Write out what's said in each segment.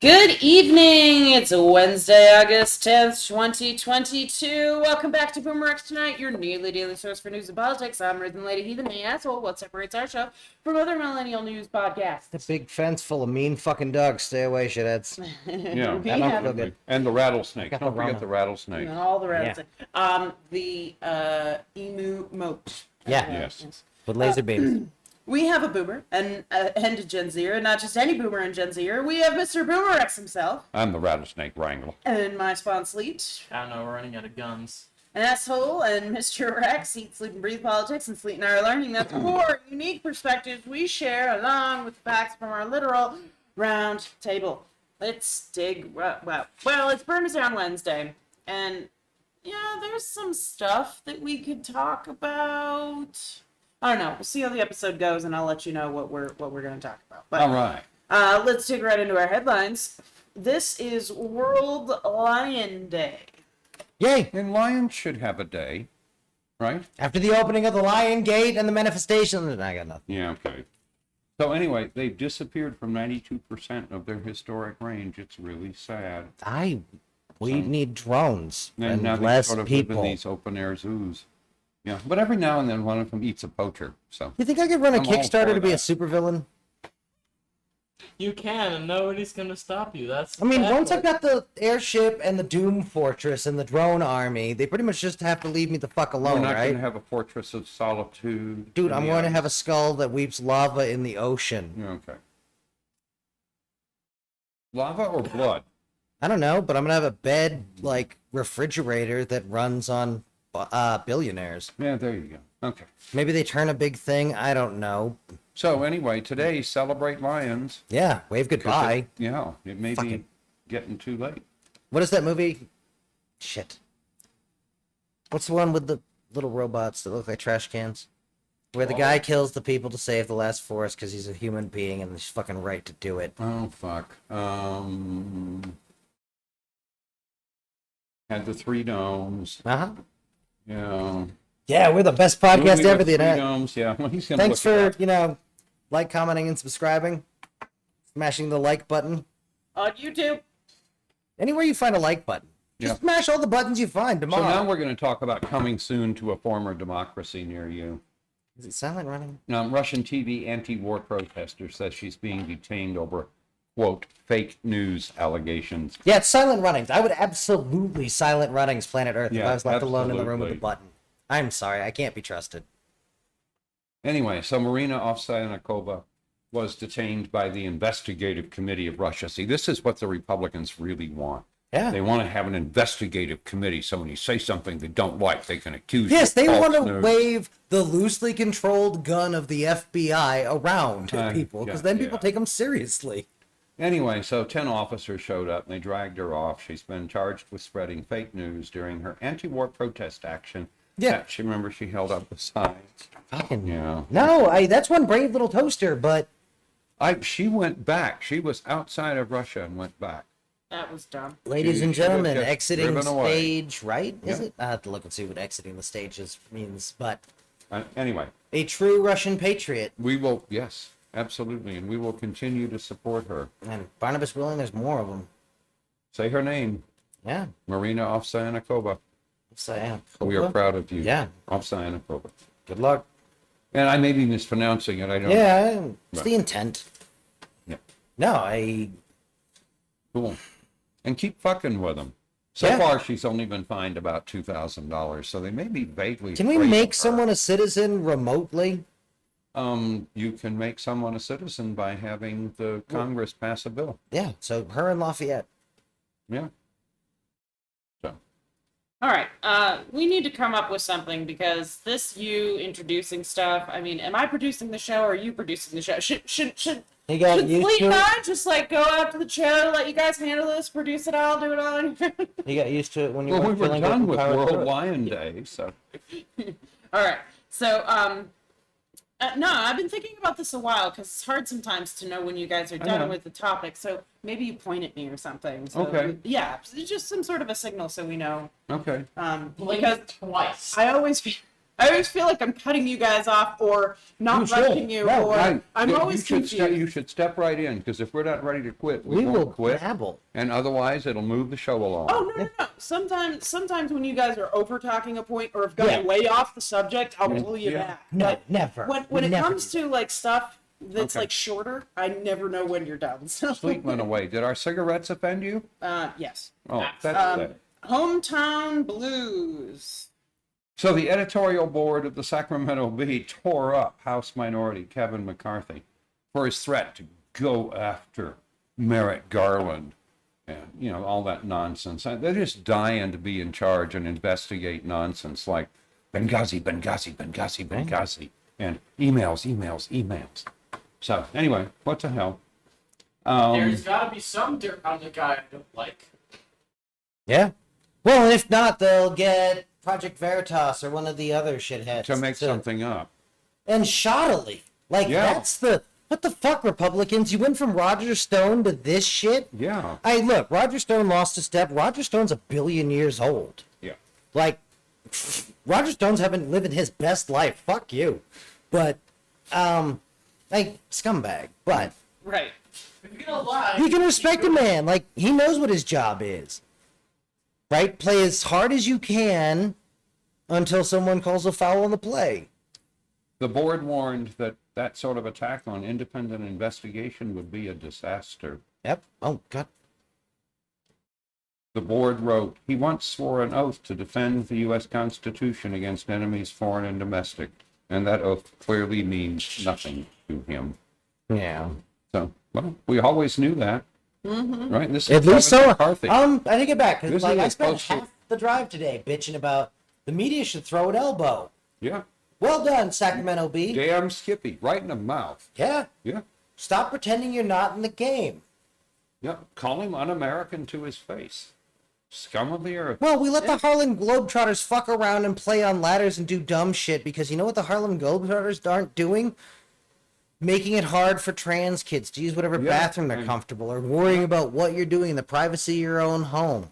Good evening. It's Wednesday, August 10th, 2022. Welcome back to BoomerRexTonight, your nearly daily source for news and politics. I'm RisenLadyHeathen, the asshole. What separates our show from other Millennial news podcasts? The big fence full of mean fucking dogs. Stay away, shitheads. Yeah, We I don't have feel good. and the rattlesnake. Got Don't the forget Rona. the rattlesnake. all the rest. The emu moat. Yeah. Yes. With laser beams. We have a boomer and a Gen Zer, and not just any boomer and Gen Zer. We have Mr. BoomerX himself, I'm the rattlesnake wrangler. and my spawn Sleet. I don't know, we're running out of guns. An asshole and Mr. Rex eat, sleep, and breathe politics, and Sleet and I are learning that the four unique perspectives we share, along with the facts from our literal round table. Let's dig. Well, it's Burners Down Wednesday, and yeah, there's some stuff that we could talk about. I don't know. We'll see how the episode goes, and I'll let you know what we're going to talk about. But, All right. let's dig right into our headlines. This is World Lion Day. Yay! And lions should have a day, right? After the opening of the Lion Gate and the manifestation, I got nothing. Yeah, okay. So anyway, they've disappeared from 92% of their historic range. It's really sad. We need drones and now they less sort of live people. in these open-air zoos. Yeah, but every now and then one of them eats a poacher, so. You think I could run a I'm all Kickstarter for to be a that. supervillain? You can, and nobody's gonna stop you. That's. I mean, once exactly- I've got the airship and the Doom Fortress and the drone army, they pretty much just have to leave me the fuck We're alone, not going right? to have a fortress of solitude. Dude, in I'm the going to ice. have a skull that weeps lava in the ocean. Yeah, okay. Lava or blood? I don't know, but I'm gonna have a bed like refrigerator that runs on billionaires. Yeah, there you go. Okay. Maybe they turn a big thing. I don't know. So anyway, today celebrate lions. Yeah, wave 'Cause goodbye. it may Fuck be it. getting too late. What is that movie? Shit. What's the one with the little robots that look like trash cans? Where the guy kills the people to save the last forest because he's a human being and he's fucking right to do it. Oh fuck. Had the three domes. Uh huh. Yeah. Yeah, we're the best podcast Movie ever. with The three internet. domes. Yeah. Well, he's gonna Thanks look it for up. like, commenting, and subscribing. Smashing the like button. On YouTube. Anywhere you find a like button. Just Yeah. smash all the buttons you find So tomorrow. now we're going to talk about coming soon to a former democracy near you. Is it silent running? Russian TV anti-war protester says she's being detained over, quote, fake news allegations. Yeah, it's silent runnings. I would absolutely silent runnings Planet Earth if Yeah, I was left alone in the room with the absolutely. button. I'm sorry, I can't be trusted. Anyway, so Marina Ovsyannikova was detained by the investigative committee of Russia. See, this is what the Republicans really want. Yeah. They want to have an investigative committee, so when you say something they don't like, they can accuse you. Yes, of they false want to news. wave the loosely controlled gun of the FBI around to people, because then people yeah. take them seriously. Anyway, so 10 officers showed up and they dragged her off. She's been charged with spreading fake news during her anti-war protest action. Yeah. That she remember she held up the signs. Fucking Yeah. no, that's one brave little toaster, but She went back. She was outside of Russia and went back. That was dumb. ladies She and should have gentlemen, just exiting driven away. stage right? Is Yeah. it? I have to look and see what exiting the stages means, but Anyway, a true Russian patriot. we will, yes, absolutely, and we will continue to support her. And Barnabas Willing, there's more of them. Say her name, Yeah. Marina Ovsyannikova. So, yeah. We are proud of you. Yeah. Ovsyannikova. Good luck. And I may be mispronouncing it. I don't know. Yeah, it's Right. the intent. Yeah. No, Cool. And keep fucking with them. So Yeah. far, she's only been fined about $2,000, so they may be vaguely. Can we afraid make of her. someone a citizen remotely? You can make someone a citizen by having the Congress pass a bill. Yeah, so her and Lafayette. Yeah. So. All right. We need to come up with something because this you introducing stuff. I mean, am I producing the show or are you producing the show? Should He got Should used Sleet to and it. I just like go out to the show, let you guys handle this, produce it all, do it all on your own? He got used to it when you Well, we weren't were feeling done with overpowered through World it. Lion Day, so. All right. So, no, I've been thinking about this a while because it's hard sometimes to know when you guys are I done know. with the topic. So maybe you point at me or something. So, Okay. Yeah, it's just some sort of a signal so we know. Okay. Blink Because it twice. I always I always feel like I'm cutting you guys off or not You rushing should. you, No, or Right. I'm You always should confused. you should step right in, because if we're not ready to quit, we We will won't quit. babble. And otherwise, it'll move the show along. Oh no. Sometimes when you guys are over talking a point or have gone Yeah. way off the subject, I'll pull you Yeah. back. No, But never. When it Never comes do to like stuff that's Okay. like shorter, I never know when you're done. So Sleet went away. Did our cigarettes offend you? yes. Oh, that's it. Hometown Blues. So the editorial board of the Sacramento Bee tore up House Minority Kevin McCarthy for his threat to go after Merrick Garland and, you know, all that nonsense. They're just dying to be in charge and investigate nonsense like Benghazi, Benghazi, Benghazi, Benghazi, and emails. So anyway, what the hell? There's gotta be some dirt on the guy I don't like. Yeah. Well, and if not, they'll get Project Veritas or one of the other shitheads To make something up. And shoddily, like Yeah. that's the what the fuck, Republicans? You went from Roger Stone to this shit. Yeah. Look, Roger Stone lost a step. Roger Stone's 1 billion years old. Yeah. Like, Roger Stone's haven't living his best life. Fuck you. But, like, scumbag. But Right. If you're gonna lie, you can respect a man. Like, he knows what his job is. Right? Play as hard as you can until someone calls a foul on the play. The board warned that that sort of attack on independent investigation would be a disaster. Yep. Oh, God. The board wrote, he once swore an oath to defend the U.S. Constitution against enemies foreign and domestic, and that oath clearly means nothing to him. Yeah. So, well, we always knew that. Mm-hmm. Right? This is At least Kevin so. McCarthy. I take it back. 'Cause, This like, is I spent supposed to- half the drive today bitching about the media should throw an elbow. Yeah. Well done, Sacramento Bee. Damn Skippy, right in the mouth. Yeah. Yeah. Stop pretending you're not in the game. Yeah. Call him un-American to his face. Scum of the earth. Well, we let the Harlem Globetrotters fuck around and play on ladders and do dumb shit because you know what the Harlem Globetrotters aren't doing? Making it hard for trans kids to use whatever Yeah, bathroom they're and- comfortable or worrying about what you're doing in the privacy of your own home.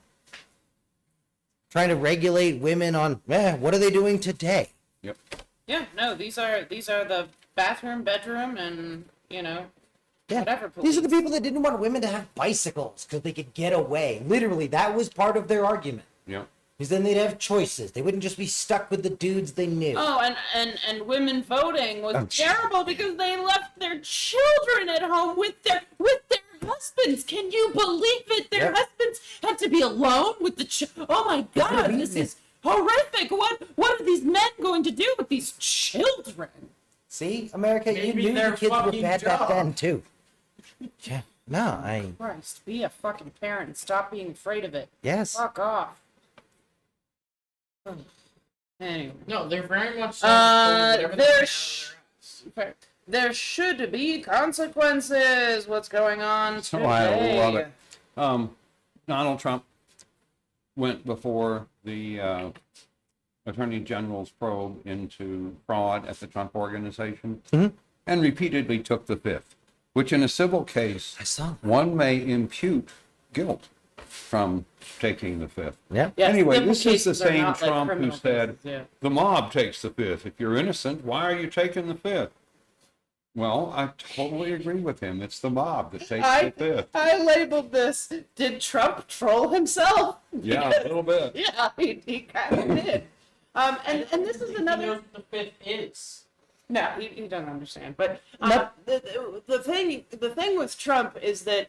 Trying to regulate women on, what are they doing today? Yep. Yeah, no, these are the bathroom, bedroom, and Yeah. whatever. These are the police. people that didn't want women to have bicycles because they could get away. Literally, that was part of their argument. Yep. Because then they'd have choices. They wouldn't just be stuck with the dudes they knew. Oh, and women voting was Oh, terrible because they left their children at home with their husbands. Can you believe it? Their Yep. husbands had to be alone with the oh my God, this is horrific. What are these men going to do with these children? See, America, you Maybe knew their the kids were fucking bad back job. then, too. Yeah. No, Christ, be a fucking parent. Stop being afraid of it. yes. Fuck off. Anyway. no, they're very much. There should be consequences. What's going on today? Oh, I love it. Donald Trump went before the Attorney General's probe into fraud at the Trump Organization and repeatedly took the fifth, which in a civil case, I saw that. one may impute guilt from taking the fifth. Yep. Yes, Anyway, civil this is the cases are same not like Trump who criminal said, cases, yeah. the mob takes the fifth. If you're innocent, why are you taking the fifth? Well, I totally agree with him. It's the mob that takes the fifth. I labeled this, did Trump troll himself? Yeah, a little bit. Yeah, he kind of did. And this is He another... knows what the fifth is. No, he doesn't understand. But the thing with Trump is that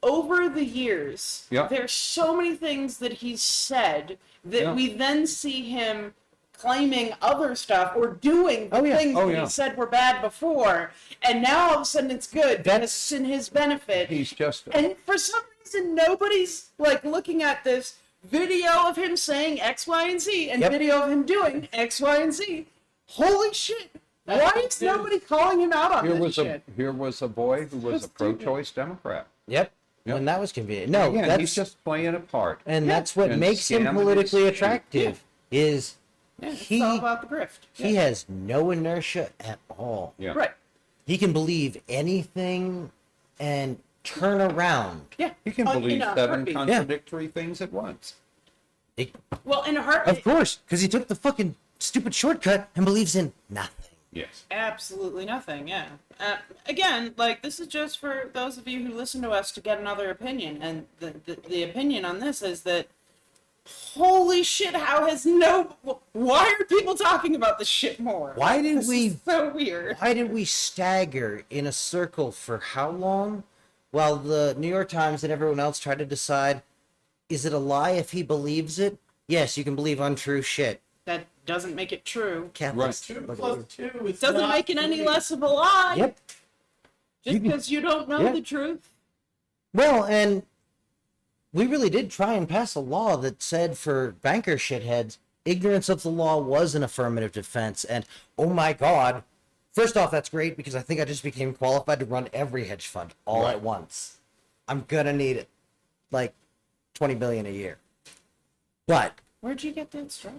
over the years, Yeah. there's so many things that he's said that Yeah. we then see him claiming other stuff or doing the Oh, yeah. things Oh, that yeah. he said were bad before, and now all of a sudden it's good. That's- It's in his benefit. He's just, And for some reason, nobody's like looking at this video of him saying X, Y, and Z, and Yep. video of him doing X, Y, and Z. Holy shit! That's Why what is it nobody calling him out on here this was shit? here was a boy who was a So stupid. pro-choice Democrat. Yep. Yep. When that was convenient. No, Again, that's he's just playing a part. and Yeah. that's what And makes him scamming politically and shit. attractive. Is Yeah, it's he all about the grift. he has no inertia at all. Yeah. Right. He can believe anything and turn around. Yeah. He can In believe a 7 heartbeat. contradictory things at once. It, Well, in a heartbeat. of course, because he took the fucking stupid shortcut and believes in nothing. Yes. Absolutely nothing, yeah. Again, like, this is just for those of you who listen to us to get another opinion, and the opinion on this is that, holy shit, why are people talking about this shit more? Why did This we... is so weird. Why did we stagger in a circle for how long? While the New York Times and everyone else tried to decide, is it a lie if he believes it? Yes, you can believe untrue shit. That doesn't make it true. Catholics. 2 look at plus you. 2 is Doesn't not make it any 3. less of a lie. Yep. Just You can- because you don't know yeah. the truth. Well, and we really did try and pass a law that said for banker shitheads, ignorance of the law was an affirmative defense. And, oh my God, first off, that's great because I think I just became qualified to run every hedge fund all at once. I'm gonna need it. Like, 20 billion a year. But, Where'd you get that straw?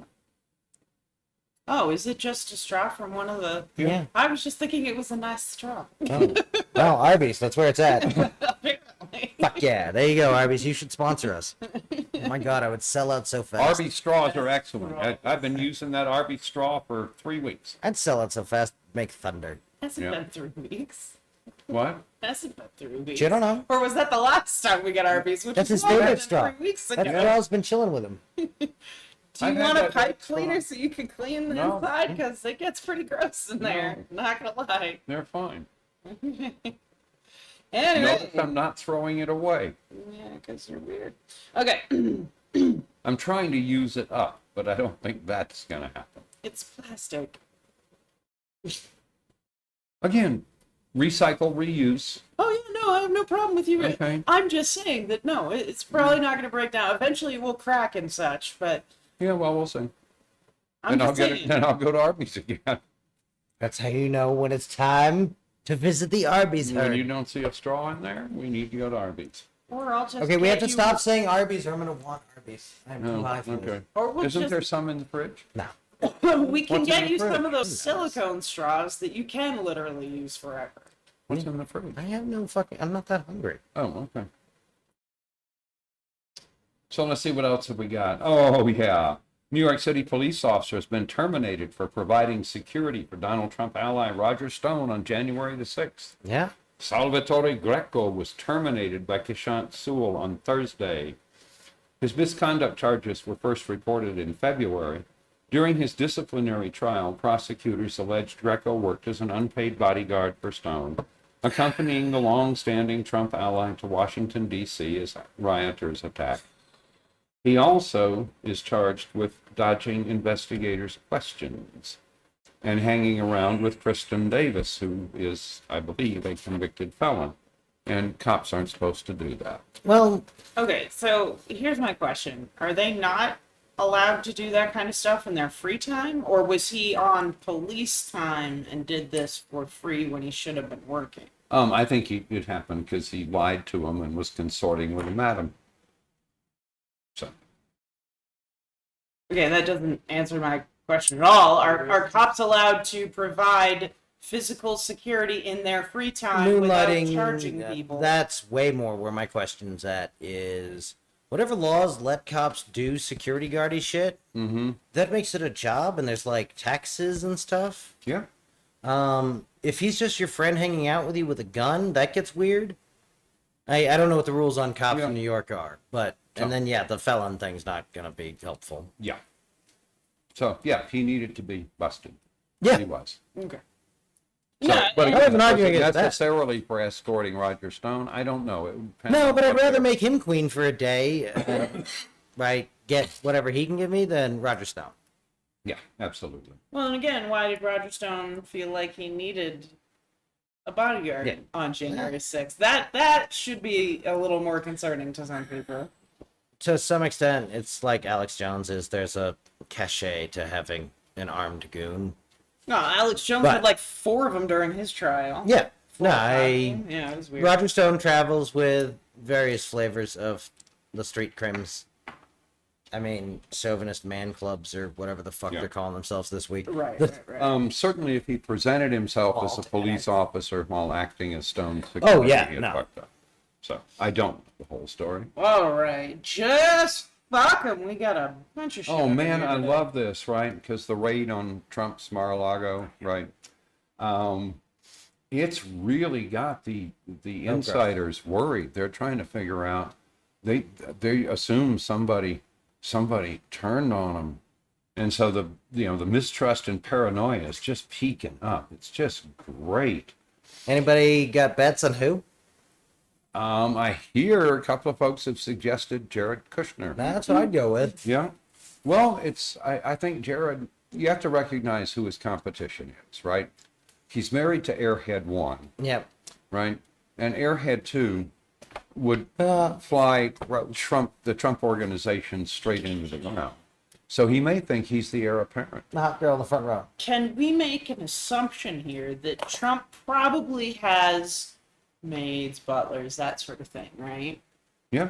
Oh, is it just a straw from one of the... yeah. I was just thinking it was a nice straw. Oh. Well, Arby's, that's where it's at. Apparently. Fuck yeah, there you go, Arby's. You should sponsor us. Oh my God, I would sell out so fast. Arby's straws are excellent. I've been using that Arby's straw for 3 weeks. I'd sell out so fast, make thunder. Hasn't Yeah. been 3 weeks. What? Hasn't been 3 weeks. You don't know. Or was that the last time we got Arby's? Which That's was his longer favorite than straw. 3 weeks That ago. straw's been chilling with him. Do you I've had want a that pipe straw. cleaner so you can clean the No. inside? Because it gets pretty gross in there. Not gonna lie. They're fine. Anyway. Notice I'm not throwing it away. Yeah, because you're weird. Okay. I'm trying to use it up, but I don't think that's going to happen. It's plastic. Again, recycle, reuse. Oh yeah, no, I have no problem with you. Okay. I'm just saying that no, it's probably not going to break down. Eventually, it will crack and such. But Yeah, well, we'll see. I'm Then I'll just get saying. it. Then I'll go to Arby's again. That's how you know when it's time to visit the Arby's When herd. you don't see a straw in there, we need to go to Arby's. Or I'll just Okay, we have get to you- stop saying Arby's or I'm gonna want Arby's. I'm No, live for this. okay. Or we'll Isn't just there some in the fridge? No. we can What's in get the you some fridge? of those silicone straws that you can literally use forever. What's in the fridge? I have no fucking. I'm not that hungry. Oh, okay. So let's see what else have we got. Oh, yeah. New York City police officer has been terminated for providing security for Donald Trump ally Roger Stone on January the 6th. Yeah. Salvatore Greco was terminated by Kishant Sewell on Thursday. His misconduct charges were first reported in February. During his disciplinary trial, prosecutors alleged Greco worked as an unpaid bodyguard for Stone, accompanying the long-standing Trump ally to Washington, D.C. as rioters attacked. He also is charged with dodging investigators' questions and hanging around with Kristen Davis, who is, I believe, a convicted felon. And cops aren't supposed to do that. Well, Okay, so here's my question: are they not allowed to do that kind of stuff in their free time, or was he on police time and did this for free when he should have been working? I think it happened because he lied to him and was consorting with a madam. So, Okay, that doesn't answer my question at all. Are cops allowed to provide physical security in their free time without charging people? That's way more where my question's at is whatever laws let cops do security guardy shit, that makes it a job and there's like taxes and stuff. yeah. If he's just your friend hanging out with you with a gun, that gets weird. I don't know what the rules on cops Yeah. in New York are, but and then yeah, the felon thing's not gonna be helpful. Yeah. So, yeah, he needed to be busted. Yeah. He was. Okay. So, Yeah, but and- I again, wasn't arguing was it against that. necessarily for escorting Roger Stone? I don't know. It would depend No, on but I'd what rather the- make him queen for a day, right? Get whatever he can give me than Roger Stone. Yeah, absolutely. Well, and again, why did Roger Stone feel like he needed a bodyguard Yeah. on January 6th? That should be a little more concerning to some people. To some extent, it's like Alex Jones is. There's a cachet to having an armed goon. No, Alex Jones But- had like 4 of them during his trial. Yeah. 4 No, or 5. Yeah, it was weird. Roger Stone travels with various flavors of the street crims. I mean, chauvinist man clubs or whatever the fuck Yeah. they're calling themselves this week. Right. Certainly, if he presented himself as a Bald police head. officer while acting as Stone's Oh, security, yeah, he had no. fucked up. So I don't know the whole story. All right. Just Fuck 'em. We got a bunch of shit. Oh up in man, here I today. love this, right? Because the raid on Trump's Mar-a-Lago, right? It's really got the insiders worried. They're trying to figure out. They assume somebody turned on them, and so the mistrust and paranoia is just peaking up. It's just great. Anybody got bets on who? I hear a couple of folks have suggested Jared Kushner. That's what I'd go with. Yeah. Well, I think Jared, you have to recognize who his competition is, right? He's married to Airhead 1, Yep. right? And Airhead 2 would fly the Trump organization straight into the ground. So he may think he's the heir apparent. The hot girl in the front row. Can we make an assumption here that Trump probably has maids, butlers, that sort of thing, right? Yeah.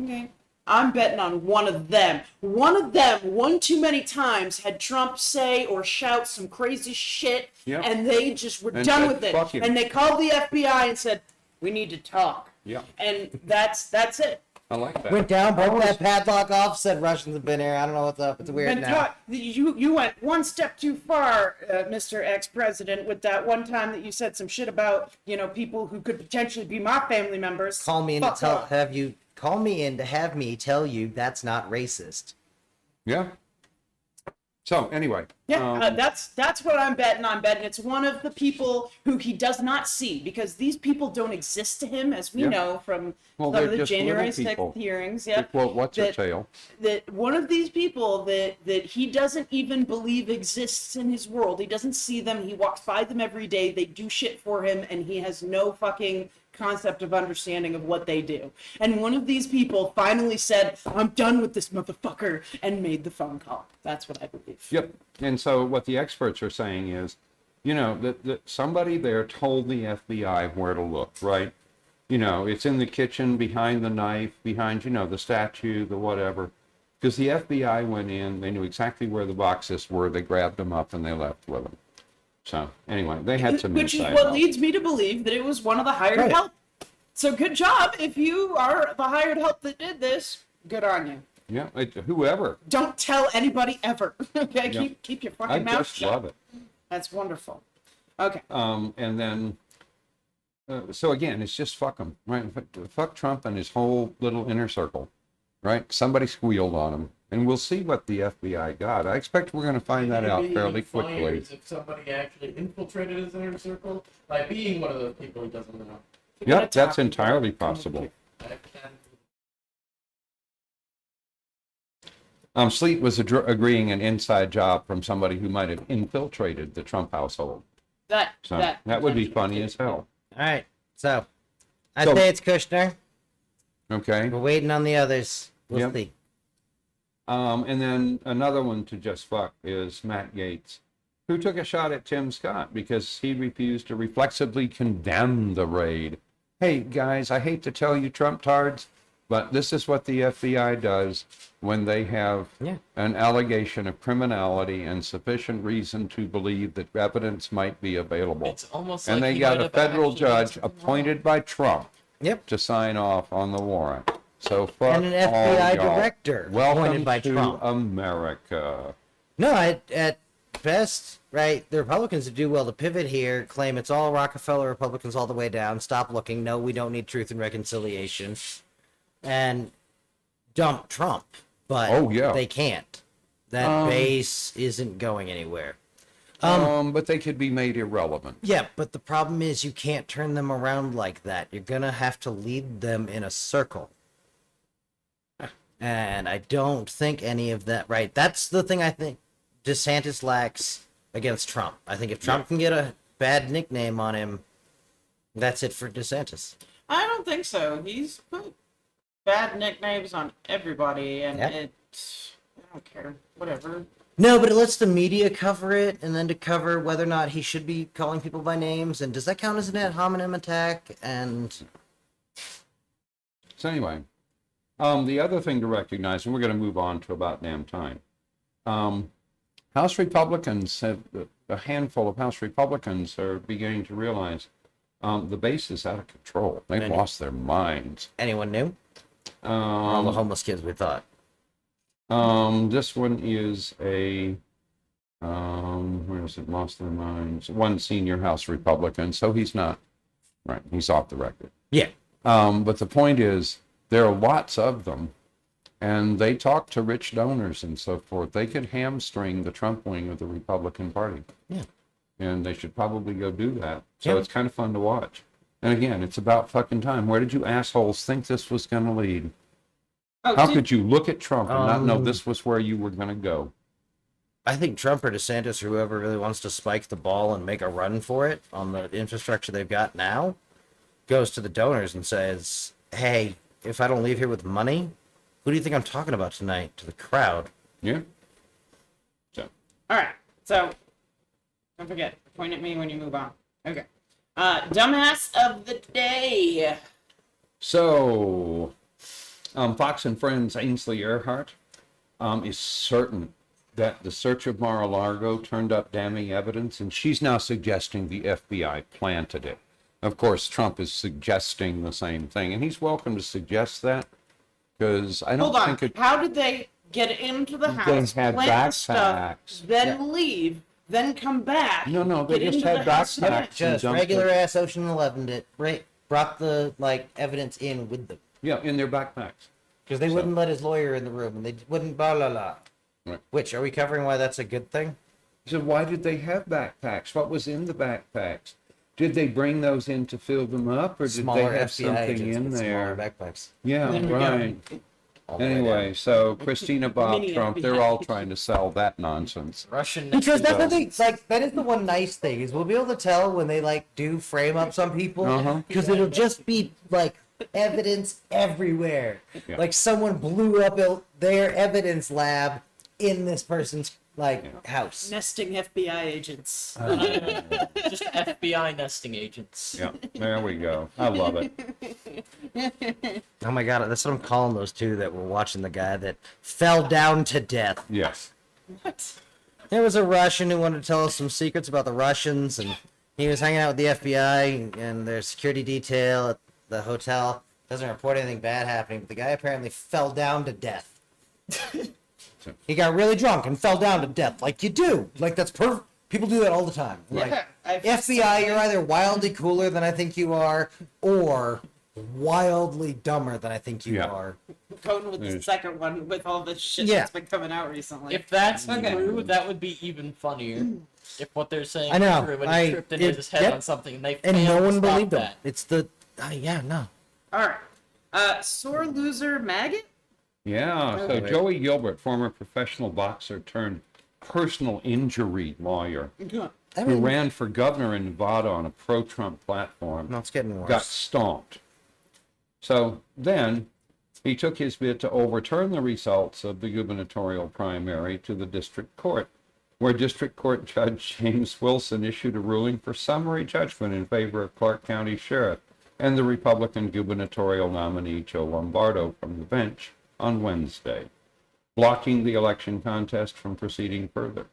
Okay. I'm betting on one of them. One of them, one too many times, had Trump say or shout some crazy shit, Yeah. and they just were And done said, with it. "Fuck him." And they called the FBI and said, "We need to talk." Yeah. And that's it. I like that. Went down, broke that padlock off, said Russians have been here. I don't know what's up. It's weird And now. you went one step too far, Mr. Ex-President, with that one time that you said some shit about, people who could potentially be my family members. Call me in Fuck to off. call me in to have me tell you that's not racist. Yeah. So anyway. Yeah, that's what I'm betting. I'm betting it's one of the people who he does not see, because these people don't exist to him, as we Yeah. know from Well, some they're of the just January little 6th people. hearings. To Yeah, quote What's Her Tail. that one of these people that he doesn't even believe exists in his world. He doesn't see them. He walks by them every day. They do shit for him, and he has no fucking concept of understanding of what they do. And one of these people finally said, "I'm done with this motherfucker," and made the phone call. That's what I believe. Yep. And so what the experts are saying is, that somebody there told the FBI where to look, right? It's in the kitchen, behind the knife, behind, the statue, the whatever. Because the FBI went in, they knew exactly where the boxes were, they grabbed them up and they left with them. So anyway, they had some Which is inside what help. leads me to believe that it was one of the hired Right. help. So good job. If you are the hired help that did this, good on you. Yeah, whoever. Don't tell anybody ever. Okay, Yeah. keep your I fucking mouth just shut. love it. That's wonderful. Okay. And then, so again, it's just fuck him, right? Fuck Trump and his whole little inner circle, right? Somebody squealed on him, and we'll see what the FBI got. I expect we're going to find that out It'd be fairly even funnier quickly. is if somebody actually infiltrated his inner circle by being one of those people he doesn't know. Yeah, that's entirely possible. That can Sleet was agreeing an inside job from somebody who might have infiltrated the Trump household. So that would be funny as hell. All right. So, I So- say it's Kushner. Okay. We're waiting on the others. We'll Yep. see. And then another one to just fuck is Matt Gaetz, who took a shot at Tim Scott because he refused to reflexively condemn the raid. Hey, guys, I hate to tell you Trump tards, but this is what the FBI does when they have Yeah. an allegation of criminality and sufficient reason to believe that evidence might be available. It's almost And like they he got might a have federal actually done judge something wrong. appointed by Trump Yep. to sign off on the warrant. So fuck And an FBI all y'all. director Welcome appointed by to Trump. America. No, at best, right, the Republicans do well to pivot here, claim it's all Rockefeller Republicans all the way down, stop looking, no, we don't need truth and reconciliation, and dump Trump. But Oh, yeah. they can't. That base isn't going anywhere. But they could be made irrelevant. Yeah, but the problem is you can't turn them around like that. You're going to have to lead them in a circle. And I don't think any of that, right? That's the thing I think DeSantis lacks against Trump. I think if Trump can get a bad nickname on him, that's it for DeSantis. I don't think so. He's put bad nicknames on everybody, and Yeah. I don't care. Whatever. No, but it lets the media cover it, and then to cover whether or not he should be calling people by names, and does that count as an ad hominem attack? And So anyway, the other thing to recognize, and we're going to move on to about damn time. House Republicans have, a handful of House Republicans are beginning to realize the base is out of control. They've And- lost their minds. anyone new? All the homeless kids we thought. This one is a, where is it? Lost their minds. One senior House Republican, so he's not, right, he's off the record. Yeah. But the point is, there are lots of them, and they talk to rich donors and so forth. They could hamstring the Trump wing of the Republican Party. Yeah. And they should probably go do that. So Yeah. it's kind of fun to watch. And again, it's about fucking time. Where did you assholes think this was going to lead? Oh, How could you look at Trump and not know Um, this was where you were going to go? I think Trump or DeSantis, or whoever really wants to spike the ball and make a run for it on the infrastructure they've got now, goes to the donors and says, hey, if I don't leave here with money, who do you think I'm talking about tonight? To the crowd. Yeah. So, All right. So, don't forget, point at me when you move on. Okay. Dumbass of the day. so Fox and Friends Ainsley Earhart is certain that the search of Mar-a-Lago turned up damning evidence, and she's now suggesting the FBI planted it. Of course, Trump is suggesting the same thing, and he's welcome to suggest that, because I don't Hold on. think it... How did they get into the They house, had plant the stuff, backpacks. then leave, then come back? No, they get just into had the house again? backpacks. Just dumped regular it. ass Ocean 11 it, right? Brought the evidence in with them. Yeah, in their backpacks. Because they So- wouldn't let his lawyer in the room, and they wouldn't blah blah blah. Right. Which, are we covering why that's a good thing? So why did they have backpacks? What was in the backpacks? Did they bring those in to fill them up, or did Smaller they have FBI something agents in with there? smaller backpacks. Yeah, There we go. right. All the way Anyway, down. so Christina, Bob, Mini Trump, FBI. they're all trying to sell that nonsense. Russian. Because that's the nesting thing, that is the one nice thing, is we'll be able to tell when they do frame up some people, Uh-huh. because it'll just be evidence everywhere. Yeah. Like someone blew up their evidence lab in this person's house. Nesting FBI agents. just FBI nesting agents. Yeah, there we go. I love it. Oh my god, that's what I'm calling those two that were watching the guy that fell down to death. Yes. What? There was a Russian who wanted to tell us some secrets about the Russians, and he was hanging out with the FBI and their security detail at the hotel. Doesn't report anything bad happening, but the guy apparently fell down to death. He got really drunk and fell down to death, like you do. Like, that's perfect. People do that all the time. Like, Yeah, I've FBI, seen you're either wildly cooler than I think you are, or wildly dumber than I think you Yeah. are. Going with the There's- second one with all the shit Yeah. that's been coming out recently. If that's Okay. true, that would be even funnier. If what they're saying I know. is true, when he tripped and hit his head Yep. on something, and they And failed no to one stop believed him. that. It's the... yeah, no. All right. Sore loser maggot? Yeah, so Okay. Joey Gilbert, former professional boxer turned personal injury lawyer, I who mean, ran for governor in Nevada on a pro-Trump platform, no, it's getting worse. got stomped. So then he took his bid to overturn the results of the gubernatorial primary to the district court, where District Court Judge James Wilson issued a ruling for summary judgment in favor of Clark County Sheriff and the Republican gubernatorial nominee Joe Lombardo from the bench on Wednesday, blocking the election contest from proceeding further.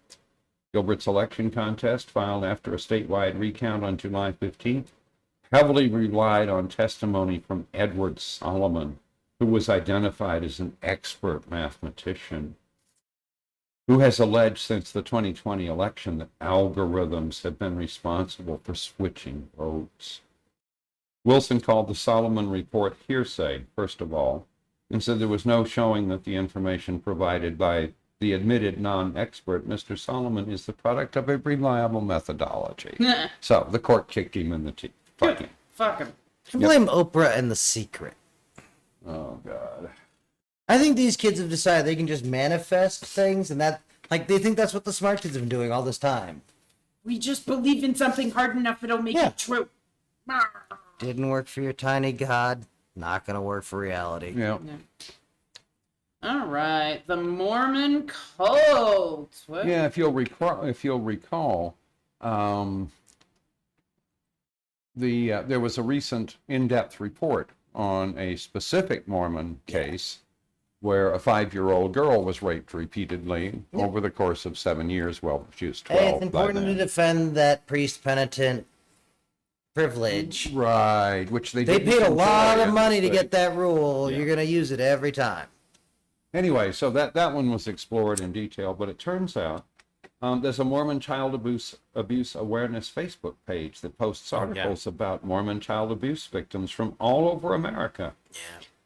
Gilbert's election contest, filed after a statewide recount on July 15th, heavily relied on testimony from Edward Solomon, who was identified as an expert mathematician, who has alleged since the 2020 election that algorithms have been responsible for switching votes. Wilson called the Solomon report hearsay, first of all, and said there was no showing that the information provided by the admitted non-expert, Mr. Solomon, is the product of a reliable methodology. So the court kicked him in the teeth. Fuck him. Fuck him. I blame Oprah and The Secret. Oh, God. I think these kids have decided they can just manifest things, and that, they think that's what the smart kids have been doing all this time. We just believe in something hard enough, it'll make Yeah. it true. Didn't work for your tiny god, not gonna work for reality. Yeah. All right, the Mormon cult. What? Yeah, if you'll recall, there was a recent in-depth report on a specific Mormon case where a 5-year-old girl was raped repeatedly over the course of 7 years. Well, she was 12 Hey, it's by important to then. defend that priest penitent privilege. Right, which they They didn't paid a enjoy lot of in money to the get that rule. Yeah. You're gonna use it every time. Anyway, so that one was explored in detail, but it turns out there's a Mormon child abuse awareness Facebook page that posts articles about Mormon child abuse victims from all over America. Yeah.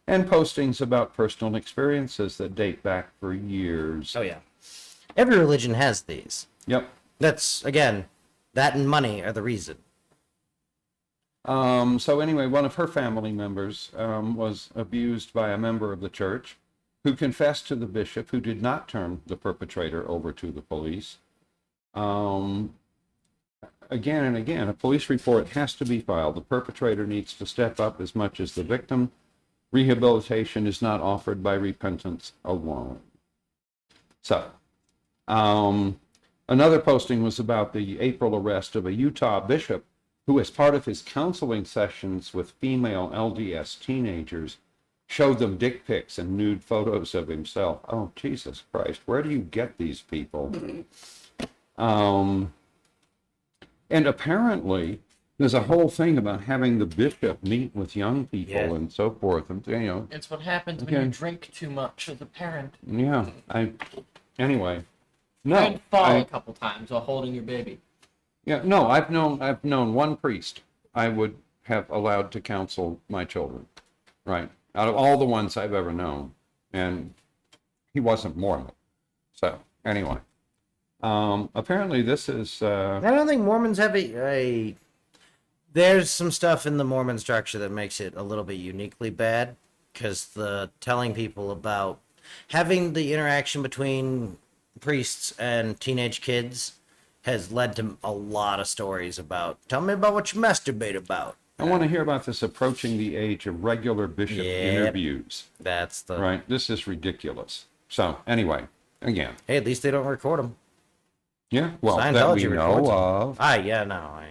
And postings about personal experiences that date back for years. Oh, yeah. Every religion has these. Yep. That's, again, that and money are the reason. So anyway, one of her family members was abused by a member of the church who confessed to the bishop, who did not turn the perpetrator over to the police. Again and again, a police report has to be filed. The perpetrator needs to step up as much as the victim. Rehabilitation is not offered by repentance alone. So, another posting was about the April arrest of a Utah bishop who, as part of his counseling sessions with female LDS teenagers, showed them dick pics and nude photos of himself. Oh, Jesus Christ, where do you get these people? And apparently, there's a whole thing about having the bishop meet with young people and so forth. And, you know, It's what happens when you drink too much as a parent. yeah, anyway, no. I'd fall a couple times while holding your baby. Yeah, no, I've known one priest I would have allowed to counsel my children, right? Out of all the ones I've ever known, and he wasn't Mormon. So anyway, apparently this is. I don't think Mormons have a. There's some stuff in the Mormon structure that makes it a little bit uniquely bad, because the telling people about having the interaction between priests and teenage kids has led to a lot of stories about, tell me about what you masturbate about. I want to hear about this approaching the age of regular bishop interviews. That's the... Right, this is ridiculous. So anyway, again. Hey, at least they don't record them. Yeah, well, that Scientology we records know them. of. Yeah, no,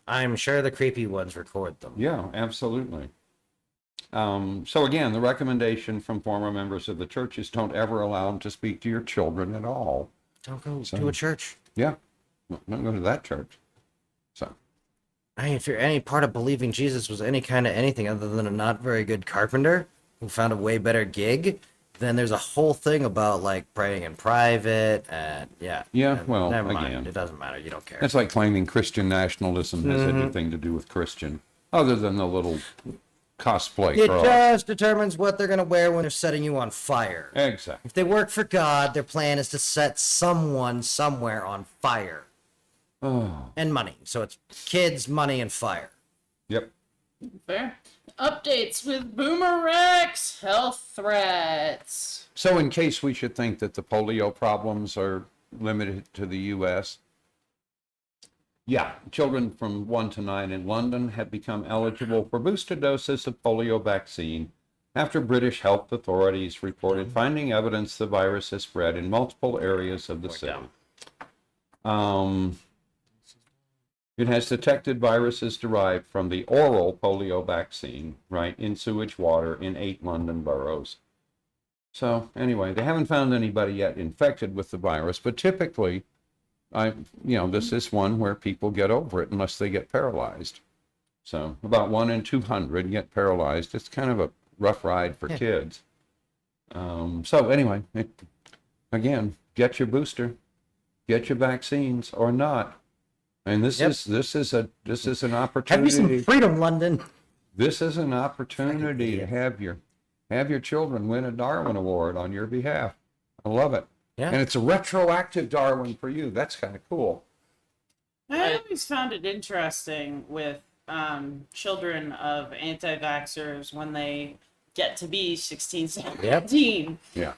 I'm sure the creepy ones record them. Yeah, absolutely. So again, the recommendation from former members of the church is don't ever allow them to speak to your children at all. Don't go to a church. Yeah, don't go to that church. So, I mean, if you're any part of believing Jesus was any kind of anything other than a not very good carpenter who found a way better gig, then there's a whole thing about like praying in private and yeah, and well, never again, mind. It doesn't matter. You don't care. it's like claiming Christian nationalism has anything to do with Christian, other than the little cosplay It cross. just determines what they're gonna wear when they're setting you on fire. Exactly. If they work for God, their plan is to set someone somewhere on fire. Oh, And money. So it's kids, money, and fire. yep. Fair. Updates with BoomerRex health threats. So in case we should think that the polio problems are limited to the U.S., yeah, children from 1 to 9 in London have become eligible for booster doses of polio vaccine after British health authorities reported finding evidence the virus has spread in multiple areas of the city. It has detected viruses derived from the oral polio vaccine, right, in sewage water in 8 London boroughs. So anyway, they haven't found anybody yet infected with the virus, but typically, this is one where people get over it unless they get paralyzed. So about 1 in 200 get paralyzed. It's kind of a rough ride for kids. So anyway, again, get your booster, get your vaccines or not. And this is an opportunity. Have you some freedom, London? This is an opportunity to have your children win a Darwin Award on your behalf. I love it. Yeah. And it's a retroactive Darwin for you. That's kind of cool. I always found it interesting with children of anti-vaxxers when they get to be 16, 17. Yeah.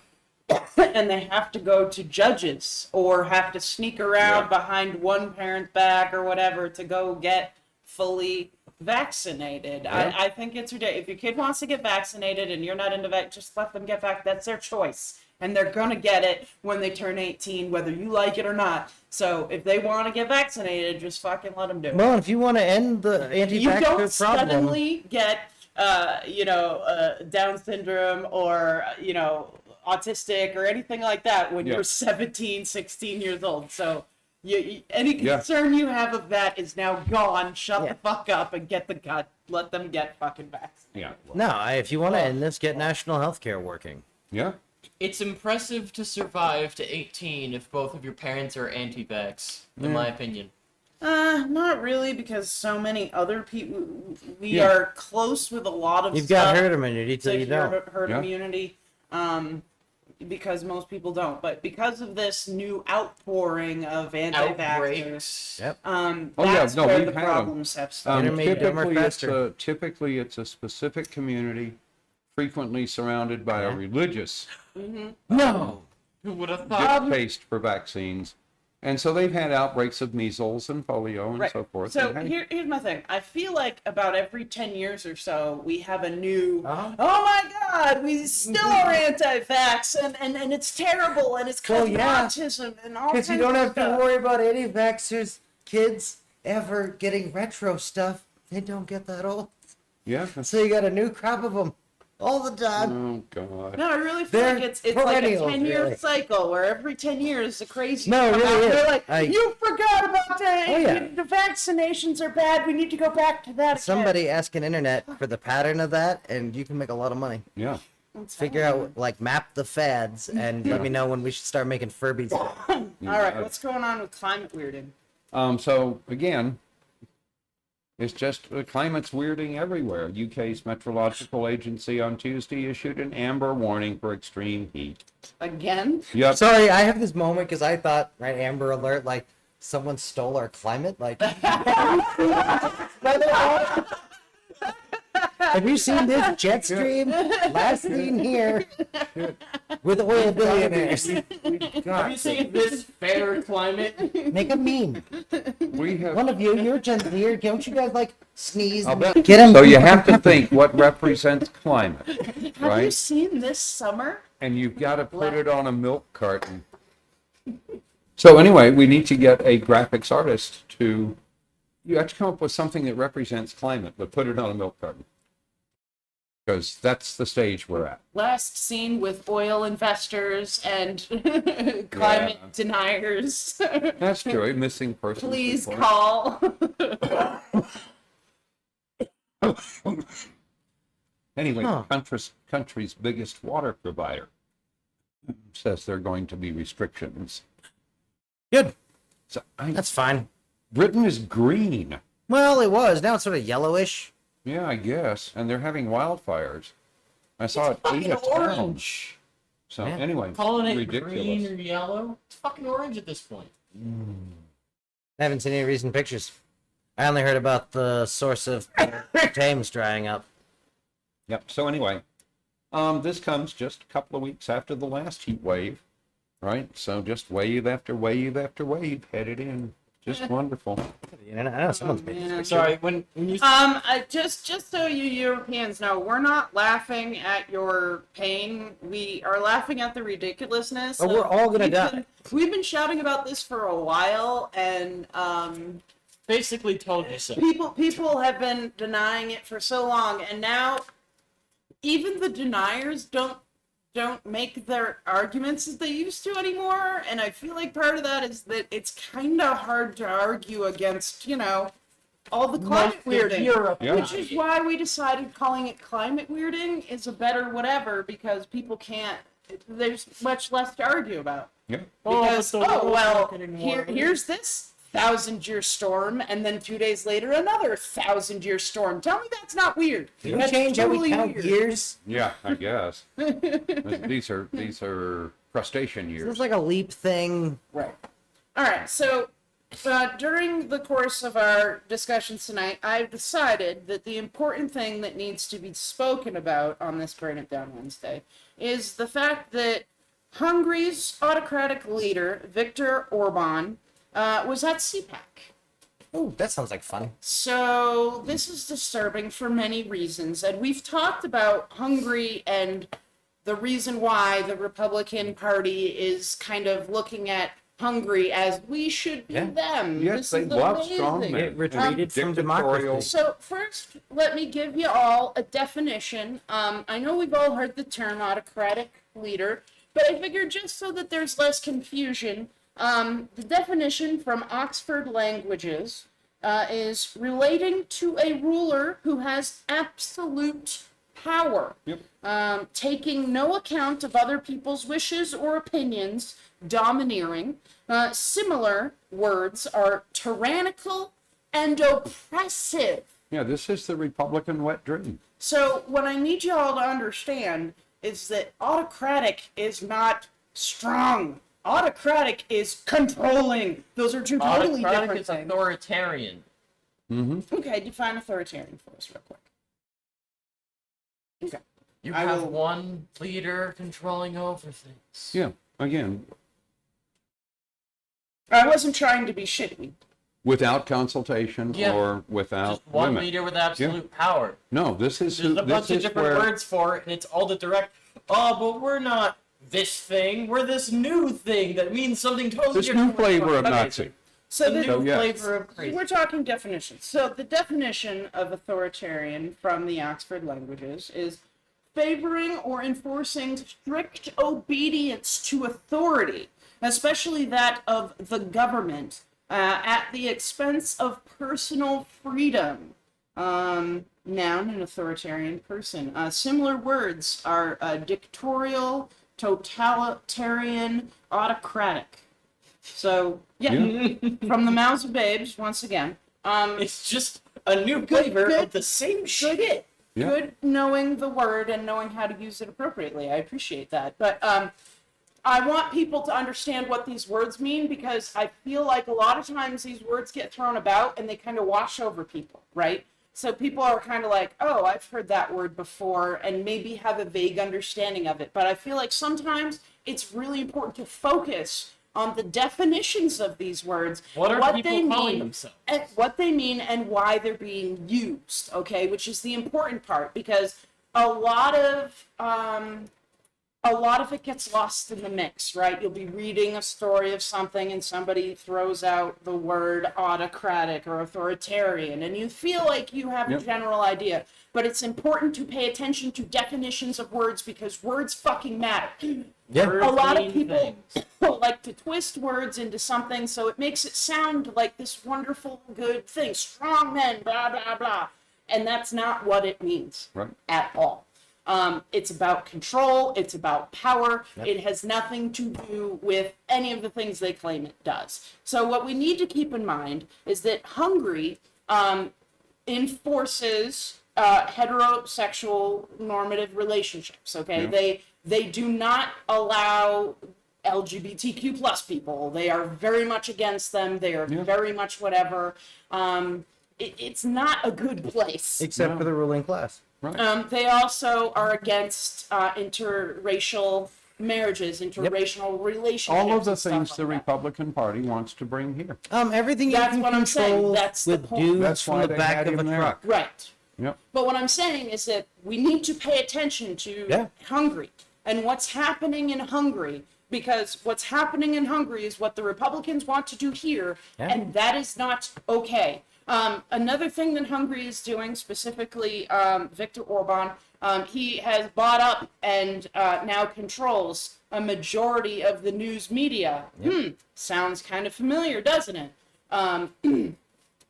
And they have to go to judges or have to sneak around behind one parent's back or whatever to go get fully vaccinated. I think it's ridiculous. If your kid wants to get vaccinated and you're not into just let them get back. That's their choice. And they're going to get it when they turn 18, whether you like it or not. So if they want to get vaccinated, just fucking let them do it. Well, if you want to end the You don't anti-vaxxer problem, suddenly get, Down syndrome or, autistic or anything like that when you're 17, 16 years old. So any concern you have of that is now gone. Shut the fuck up and let them get fucking vaccinated. Yeah. no, if you want to end this, get national health care working. Yeah. It's impressive to survive to 18 if both of your parents are anti-vax, in my opinion. Not really, because so many other people, we Yeah. are close with a lot of You've stuff got herd immunity till to you cure don't. herd Yeah. immunity, because most people don't. But because of this new outpouring of anti-vaxxers, Outbreaks. Yep. Oh, yeah, that's no, where we've the had 'em. problems have started. Intermediate boomer faster. Typically it's a specific community, frequently surrounded by a Yeah. religious No! Who would have thought? distaste for vaccines. And so they've had outbreaks of measles and polio and Right. so forth. So And, hey, here's my thing. I feel like about every 10 years or so, we have a new, Uh-huh. oh my God, we still are anti-vax, and it's terrible, and it's Well, causing yeah. autism, and all Because you kinds don't of have to stuff. worry about any vaxxers, kids ever getting retro stuff. They don't get that old. yeah. So you got a new crop of them all the time. Oh, God. No, I really feel They're like it's like a perennials, 10-year really. cycle where every 10 years the crazy No, it come really out. is. They're like, I- you forgot about that. Oh, yeah. The vaccinations are bad. We need to go back to that. Somebody ask an internet for the pattern of that, and you can make a lot of money. Yeah. again. Figure out, like, map the fads, and let me know when we should start making Furbies. All right, what's going on with climate weirding? So again, it's just the climate's weirding everywhere. UK's meteorological agency on Tuesday issued an amber warning for extreme heat. Again? Yep. Sorry, I have this moment because I thought, right, Amber Alert, like, someone stole our climate. Like, have you seen this jet stream? Last seen here with oil billionaires. Have you seen this fair climate? Make a meme. We have. One of you, you're Gen Z, don't you guys like sneeze? I'll bet. Get him. So you have to think what represents climate, Have you right? seen this summer? And you've got to put it on a milk carton. So anyway, we need to get a graphics artist to. You have to come up with something that represents climate, but put it on a milk carton. Because that's the stage we're at. Last seen with oil investors and climate deniers. That's true. A missing person. Please call. Anyway, Huh. country's biggest water provider says there are going to be restrictions. Good. So That's fine. Britain is green. Well, it was. Now it's sort of yellowish. Yeah, I guess. And they're having wildfires. I saw it Fucking eat a town. orange. So Yeah. anyway, Calling it ridiculous. green or yellow? It's fucking orange at this point. I haven't seen any recent pictures. I only heard about the source of Thames drying up. Yep. So anyway, this comes just a couple of weeks after the last heat wave, right? So just wave after wave after wave headed in. Just wonderful. I know someone's made this man. picture. Sorry, when you Just so you Europeans know, we're not laughing at your pain. We are laughing at the ridiculousness. Oh, we're all gonna we've die. we've been shouting about this for a while, and basically told you so. people have been denying it for so long, and now even the deniers don't make their arguments as they used to anymore. And I feel like part of that is that it's kind of hard to argue against, all the climate weirding. Europe. Yeah. Which is why we decided calling it climate weirding is a better whatever, because people can't, there's much less to argue about. Yeah. Because, but the world's well, not getting warmer. here's this 1,000-year storm, and then 2 days later another 1,000-year storm. Tell me that's not weird. Can we That's change how we totally count weird. years? Yeah, I guess. These are crustacean Is years. this like a leap thing? Right. All right. So during the course of our discussions tonight, I've decided that the important thing that needs to be spoken about on this Burn It Down Wednesday is the fact that Hungary's autocratic leader, Viktor Orban, was at CPAC. Oh, that sounds like fun. So this is disturbing for many reasons, and we've talked about Hungary and the reason why the Republican Party is kind of looking at Hungary as we should be Yeah. them. Yes, This they is love amazing. strongmen. It retreated from Dictatorial. democracy. So first, let me give you all a definition. I know we've all heard the term autocratic leader, but I figured just so that there's less confusion, the definition from Oxford Languages is relating to a ruler who has absolute power, Yep. taking no account of other people's wishes or opinions, domineering. Similar words are tyrannical and oppressive. Yeah, this is the Republican wet dream. So what I need y'all to understand is that autocratic is not strong. Autocratic is controlling. Those are two totally Autocratic different is things. authoritarian. Okay, define authoritarian for us real quick. Okay. You I have will- one leader controlling over things. Yeah, again, I wasn't trying to be shitty. without consultation Yeah. or without Just one limit. leader with absolute power. No, this is There's a this bunch of is different where words for it, and it's all the direct. Oh, but we're not this thing. We're this new thing that means something totally this different. new flavor of Okay. Nazi. So The the, new yeah. flavor of crazy. we're talking definitions. So the definition of authoritarian from the Oxford languages is favoring or enforcing strict obedience to authority, especially that of the government, at the expense of personal freedom. Noun, an authoritarian person. Similar words are dictatorial, totalitarian, autocratic. So, yeah, from the mouths of babes, once again. It's just a new flavor good- of the same shit. Yeah. Good knowing the word and knowing how to use it appropriately. I appreciate that. But I want people to understand what these words mean, because I feel like a lot of times these words get thrown about and they kind of wash over people, right? So people are kind of like, oh, I've heard that word before, and maybe have a vague understanding of it. But I feel like sometimes it's really important to focus on the definitions of these words, What are people they calling mean, themselves? and what they mean and why they're being used, okay, which is the important part, because a lot of it gets lost in the mix, right? You'll be reading a story of something and somebody throws out the word autocratic or authoritarian, and you feel like you have a Yep. general idea. But it's important to pay attention to definitions of words, because words fucking matter. Yeah. A lot of Mean people things. like to twist words into something so it makes it sound like this wonderful, good thing. Strong men, blah, blah, blah. And that's not what it means Right. at all. It's about control. It's about power. It has nothing to do with any of the things they claim it does. So what we need to keep in mind is that Hungary enforces heterosexual normative relationships. Okay, Yeah. they do not allow LGBTQ plus people. They are very much against them. They are Yeah. very much whatever. It's not a good place. Except for the ruling class. Right. They also are against interracial marriages, interracial relationships. All of the and stuff things like the that. Republican Party wants to bring here. Everything you That's can what I'm saying. control That's the with point. dudes That's from why the they back had of a him there. truck. Right. Yep. But what I'm saying is that we need to pay attention to Yeah. Hungary and what's happening in Hungary, because what's happening in Hungary is what the Republicans want to do here, Yeah. and that is not okay. Another thing that Hungary is doing, specifically Viktor Orban, he has bought up and now controls a majority of the news media. Sounds kind of familiar, doesn't it?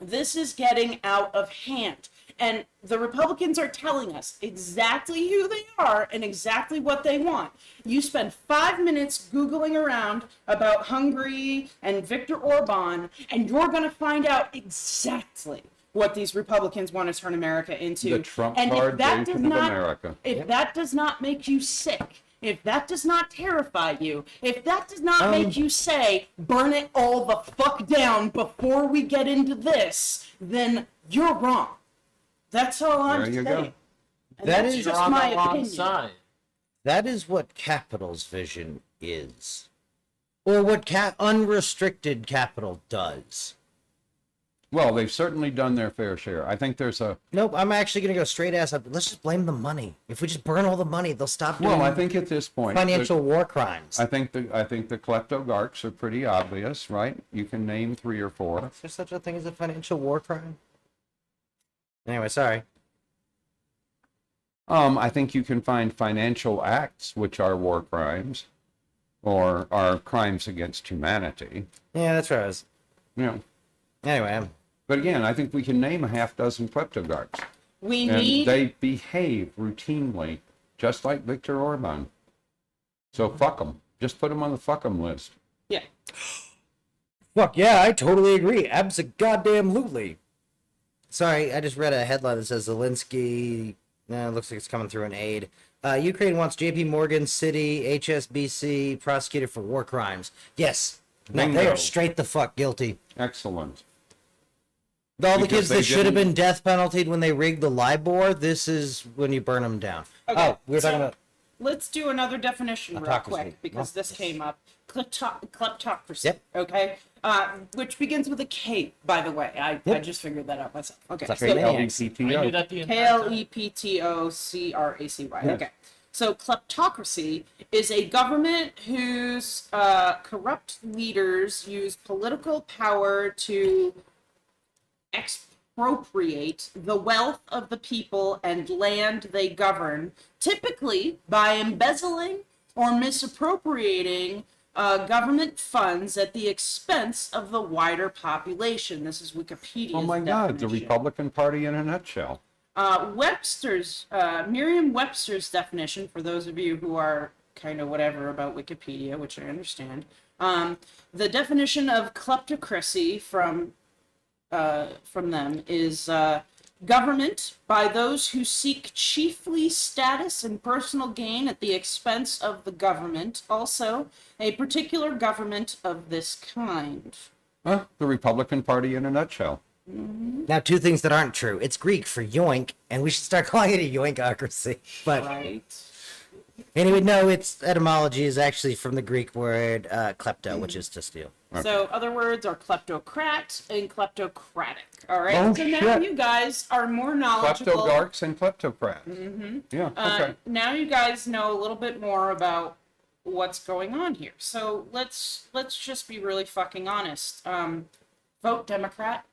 This is getting out of hand. And the Republicans are telling us exactly who they are and exactly what they want. You spend 5 minutes Googling around about Hungary and Viktor Orban, and you're going to find out exactly what these Republicans want to turn America into. The Trump and card version of America. If that does not make you sick, if that does not terrify you, if that does not make you say, burn it all the fuck down before we get into this, then you're wrong. That's all I'm There you saying. go. And That that's is- You're just on my the wrong opinion. side. That is what capital's vision is. Or what unrestricted capital does. Well, they've certainly done their fair share. I think there's a. Nope, I'm actually going to go straight ass up. Let's just blame the money. If we just burn all the money, they'll stop doing Well, I think at this point, financial war crimes. I think the kleptogarchs are pretty obvious, right? You can name 3 or 4. Is there such a thing as a financial war crime? Anyway, sorry. I think you can find financial acts which are war crimes, or are crimes against humanity. Yeah, that's right. You know. Anyway, But again, I think we can name a half dozen kleptogarchs. We And need. they behave routinely, just like Viktor Orban. So fuck them. Just put them on the fuck 'em list. Yeah. Fuck yeah, I totally agree. Abso-goddamn-lutely. Sorry, I just read a headline that says Zelensky. No, it looks like it's coming through an aid. Ukraine wants J.P. Morgan, Citi, HSBC prosecuted for war crimes. Yes. No, they Bingo. are straight the fuck guilty. Excellent. All the Because kids they that should have didn't- been death penaltied when they rigged the LIBOR, this is when you burn them down. Okay, Oh, we were talking about... Let's do another definition real Autocracy. quick because Yeah. this came up. Kleptocracy. Yep. Okay. Which begins with a K, by the way. I Yep. just figured that out myself. Okay. It's like So Maniacs. I knew LBCTO. that the entire time. Kleptocracy. Yeah. Okay. So kleptocracy is a government whose corrupt leaders use political power to expropriate the wealth of the people and land they govern, typically by embezzling or misappropriating government funds at the expense of the wider population. This is Wikipedia's Oh my God, the definition. Republican Party in a nutshell. Merriam-Webster's definition, for those of you who are kind of whatever about Wikipedia, which I understand, the definition of kleptocracy from them is government by those who seek chiefly status and personal gain at the expense of the government, also a particular government of this kind. Huh? The Republican Party in a nutshell. Now, two things that aren't true. It's Greek for yoink, and we should start calling it a yoinkocracy. But Right. anyway, no, its etymology is actually from the Greek word klepto, which is to steal. So other words are kleptocrat and kleptocratic. All right. Oh, so now shit. you guys are more knowledgeable. Kleptogarchs and kleptocrats. Mm-hmm. Yeah, okay. Now you guys know a little bit more about what's going on here. So let's just be really fucking honest. Vote Democrat.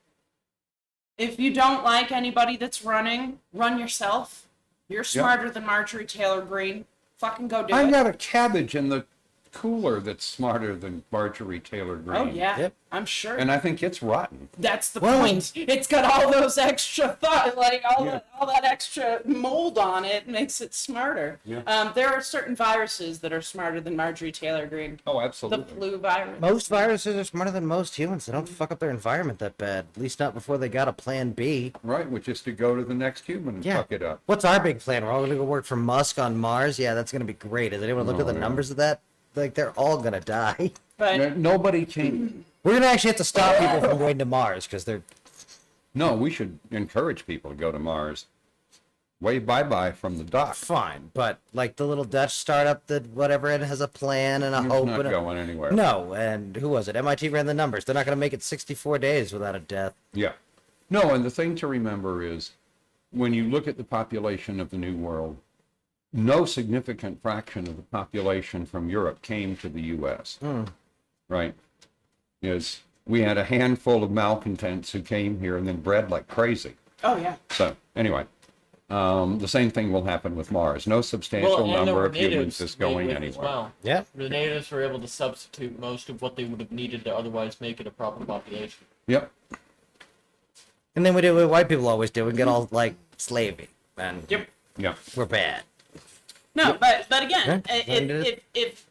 If you don't like anybody that's running, run yourself. You're smarter than Marjorie Taylor Greene. Fucking go do I've it. got a cabbage in the cooler that's smarter than Marjorie Taylor Greene. Oh yeah, Yep. I'm sure. And I think it's rotten. That's the Well, point. It's got all those extra thought, like all that extra mold on it makes it smarter. Yeah. There are certain viruses that are smarter than Marjorie Taylor Greene. Oh, The absolutely. flu virus. Most viruses are smarter than most humans. They don't fuck up their environment that bad. At least not before they got a plan B. Right, which is to go to the next human and Yeah. fuck it up. What's our big plan? We're all going to go work for Musk on Mars? Yeah, that's going to be great. Has anyone looked at the yeah. numbers of that? Like, they're all going to die. But Nobody can. We're going to actually have to stop people from going to Mars because they're... No, we should encourage people to go to Mars. Wave bye-bye from the dock. fine. But, like, the little Dutch startup that whatever, it has a plan and a It's hope. not and a... going anywhere. No, and who was it? MIT ran the numbers. They're not going to make it 64 days without a death. Yeah. No, and the thing to remember is when you look at the population of the New World, no significant fraction of the population from Europe came to the U.S. Right? Is we had a handful of malcontents who came here and then bred like crazy. oh yeah. So anyway, the same thing will happen with Mars. No substantial Well, and there number were of humans natives is made going with anywhere. as well. Yeah. The natives were able to substitute most of what they would have needed to otherwise make it a proper population. Yep. And then we do what white people always do. We get all, like, slavey. And Yep. Yeah. we're bad. No, but again, Yeah, if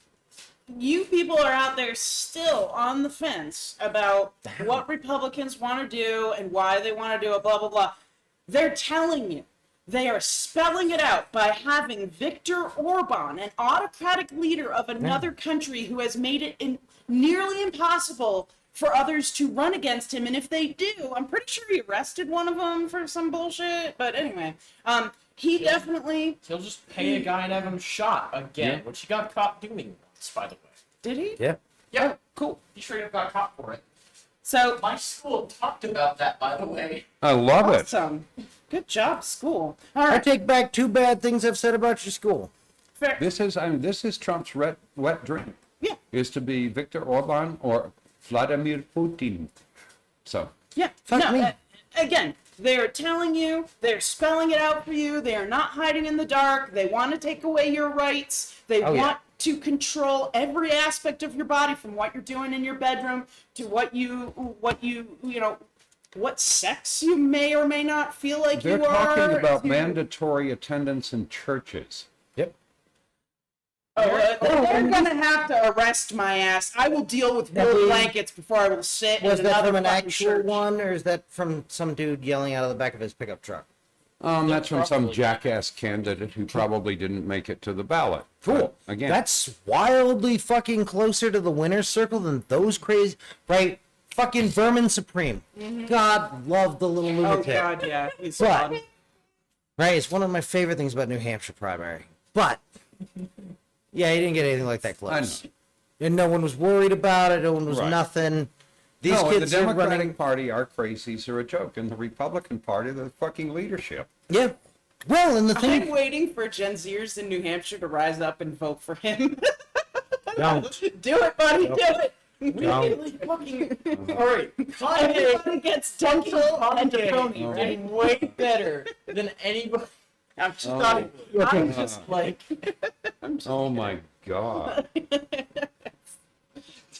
you people are out there still on the fence about what Republicans want to do and why they want to do it, blah blah blah, they're telling you. They are spelling it out by having Viktor Orban, an autocratic leader of another country who has made it nearly impossible for others to run against him. And if they do, I'm pretty sure he arrested one of them for some bullshit. But anyway, he definitely... He'll just pay a guy and have him shot again, Yeah. which he got caught doing once, by the way. Did he? Yeah. Yeah, Cool. he straight up got caught for it. So, My school talked about that, by the way. I love it. awesome. Good job, school. All I right. take back 2 bad things I've said about your school. Fair. This is Trump's wet dream. Yeah. Is to be Viktor Orban or Vladimir Putin. So Yeah. Fuck no, me. Again, they're telling you, they're spelling it out for you. They are not hiding in the dark. They want to take away your rights. They Oh, yeah. want to control every aspect of your body, from what you're doing in your bedroom to what you know, what sex you may or may not feel like They're you are. talking about to- mandatory attendance in churches. Yep. They're gonna have to arrest my ass. I will deal with That wool was- blankets before I will sit Was in that another from an fucking actual church. one, or is that from some dude yelling out of the back of his pickup truck? That's from some probably- jackass candidate who probably didn't make it to the ballot. Cool. But, again, That's wildly fucking closer to the winner's circle than those crazy, right? Fucking Vermin Supreme. God love the little Oh lunatic. god, yeah. He's But- fun. Right, it's one of my favorite things about New Hampshire primary. But yeah, he didn't get anything like that close. And no one was worried about it. No one was Right. nothing. These no, kids the are Democratic running. Party, our crazies are a joke, and the Republican Party, the fucking leadership. Yeah. Well, and the I'm thing. waiting for Gen Zers in New Hampshire to rise up and vote for him. Don't. Do it, buddy. Do it. Really fucking. Alright, Everybody gets dental and Kanye pony, right? did way better than anybody. I'm just Oh. not. I'm just like, Oh my God.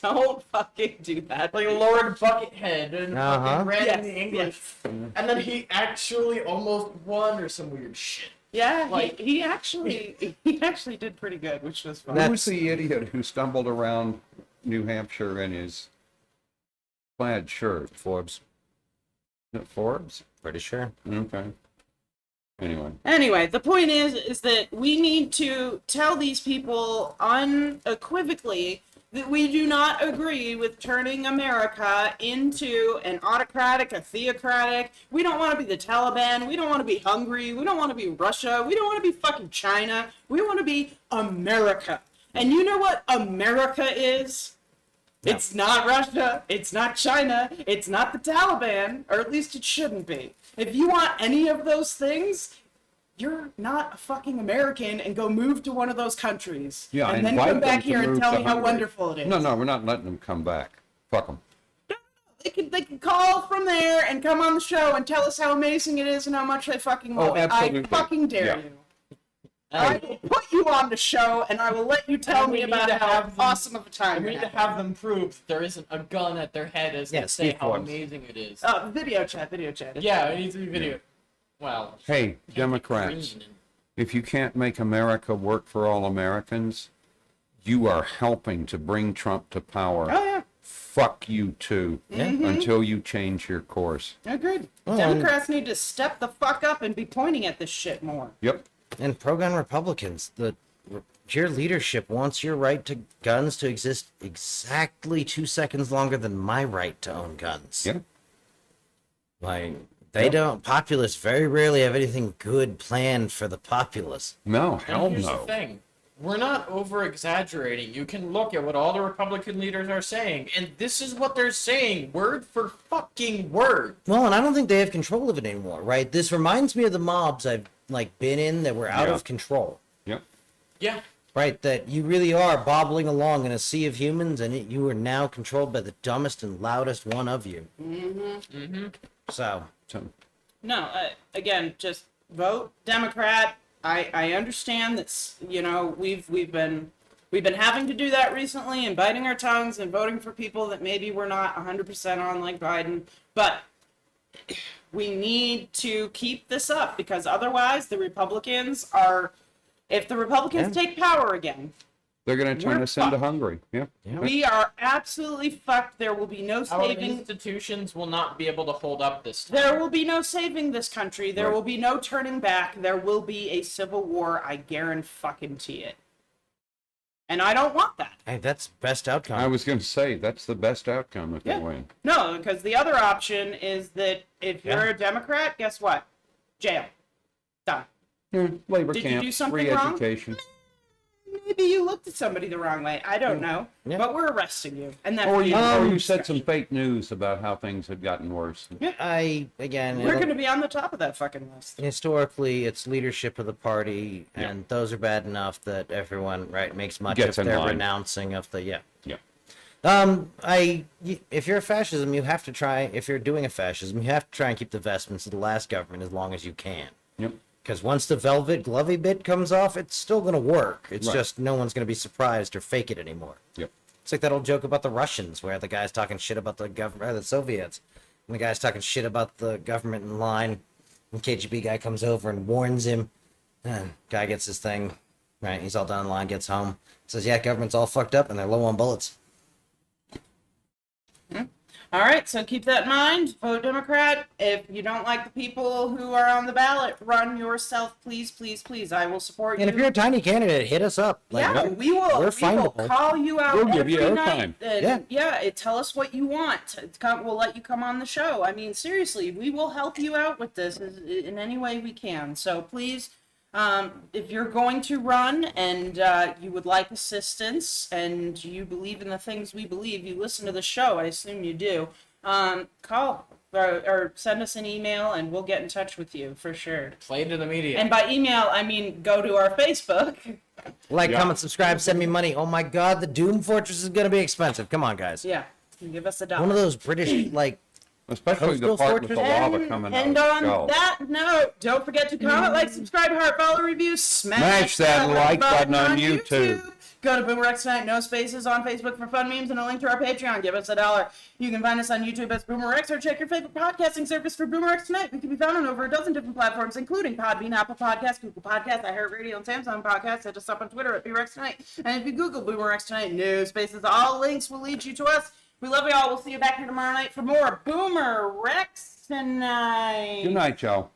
Don't fucking do that. like Lord Buckethead and Uh-huh. fucking read Yes, in the English, and then he actually almost won or some weird shit. Yeah, Like- he actually did pretty good, which was fun. Who was the idiot who stumbled around New Hampshire in his plaid shirt? Forbes. Is it Forbes? Pretty sure. Okay. Anyway. Anyway, the point is that we need to tell these people unequivocally that we do not agree with turning America into an autocratic, a theocratic. We don't want to be the Taliban. We don't want to be Hungary. We don't want to be Russia. We don't want to be fucking China. We want to be America. And you know what America is? No. It's not Russia. It's not China. It's not the Taliban, or at least it shouldn't be. If you want any of those things, you're not a fucking American, and go move to one of those countries. Yeah, and then invite come back them to here and move tell to me how Hungary. wonderful it is. No, we're not letting them come back. Fuck them. They can call from there and come on the show and tell us how amazing it is and how much they fucking love it. absolutely. I fucking dare Yeah. you. I will put you on the show, and I will let you tell And we me need about to how have them- awesome of a time And we you're need to having. have them prove that there isn't a gun at their head as Yeah, they say Steve how Forbes. amazing it is. Video chat. Yeah, it needs to be video. Well, Hey, Democrats, green and- if you can't make America work for all Americans, you are helping to bring Trump to power. Oh, yeah. Fuck you too, until you change your course. Agreed. Well, Democrats need to step the fuck up and be pointing at this shit more. Yep. And pro-gun Republicans, your leadership wants your right to guns to exist exactly 2 seconds longer than my right to own guns. Yep. Like, they don't, populists very rarely have anything good planned for the populace. No, And hell here's no. the thing. We're not over exaggerating. You can look at what all the Republican leaders are saying, and this is what they're saying, word for fucking word. Well, and I don't think they have control of it anymore, right? This reminds me of the mobs I've, been in that were out Yeah. of control. Yep. Yeah. Right, that you really are bobbling along in a sea of humans, and you are now controlled by the dumbest and loudest one of you. So, So, No, again, just vote Democrat. I understand that we've been having to do that recently and biting our tongues and voting for people that maybe we're not 100% on like Biden, but we need to keep this up because otherwise the Republicans are, if the Republicans take power again, they're going to turn We're us into fucked. Hungary. Yeah. we are absolutely fucked. There will be no Our saving. institutions will not be able to hold up this time. There will be no saving this country. There Right. will be no turning back. There will be a civil war. I guarantee it. And I don't want that. hey, that's best outcome. I was going to say, that's the best outcome if Yeah. they win. No, because the other option is that if you're Yeah. a Democrat, guess what? Jail. Done. Labor Did you camp, do something wrong? re-education. Maybe you looked at somebody the wrong way. I don't know. Yeah. But we're arresting you. And that's Or the you, end of or the you said some discussion. fake news about how things had gotten worse. Again, We're going to be on the top of that fucking list. historically, it's leadership of the party, Yeah. and those are bad enough that everyone, makes much Gets of in their line. renouncing of the, Yeah. if you're a fascism, you have to try, if you're doing a fascism, you have to try and keep the vestments of the last government as long as you can. Yep. Because once the velvet glovey bit comes off, it's still going to work. It's Right. just no one's going to be surprised or fake it anymore. Yep. It's like that old joke about the Russians where the guy's talking shit about the government, the Soviets. And the guy's talking shit about the government in line. And KGB guy comes over and warns him. And guy gets his thing. Right, he's all down the line, gets home. Says, yeah, government's all fucked up and they're low on bullets. All right, so keep that in mind. Vote Democrat. If you don't like the people who are on the ballot, run yourself, please, please, please. I will support you. And if you're a tiny candidate, hit us up. Yeah, we will. We're We will findable. call you out. We'll give you every airtime. night and, tell us what you want. We'll let you come on the show. I mean, seriously, we will help you out with this in any way we can. So please, if you're going to run and you would like assistance and you believe in the things we believe, you listen to the show. I assume you do. Call or send us an email and we'll get in touch with you for sure. Play to the media. And by email, I mean go to our Facebook. Like, comment, subscribe, send me money. Oh my god, the Doom Fortress is going to be expensive. Come on, guys. Yeah, give us $1. One of those British, like, Especially the Coastal part with the Fortress. lava coming out And of the on skull. that note, don't forget to comment, like, subscribe, heart, follow, review, Smash that like button on YouTube. Go to BoomerRexTonight, no spaces, on Facebook for fun memes and a link to our Patreon. Give us $1. You can find us on YouTube as BoomerX or check your favorite podcasting service for BoomerRexTonight. We can be found on over a dozen different platforms, including Podbean, Apple Podcasts, Google Podcasts, iHeartRadio, and Samsung Podcasts. Hit us up on Twitter at BoomerRexTonight. And if you Google BoomerRexTonight, no spaces, all links will lead you to us. We love you all. We'll see you back here tomorrow night for more BoomerRexTonight. Good night, Joe.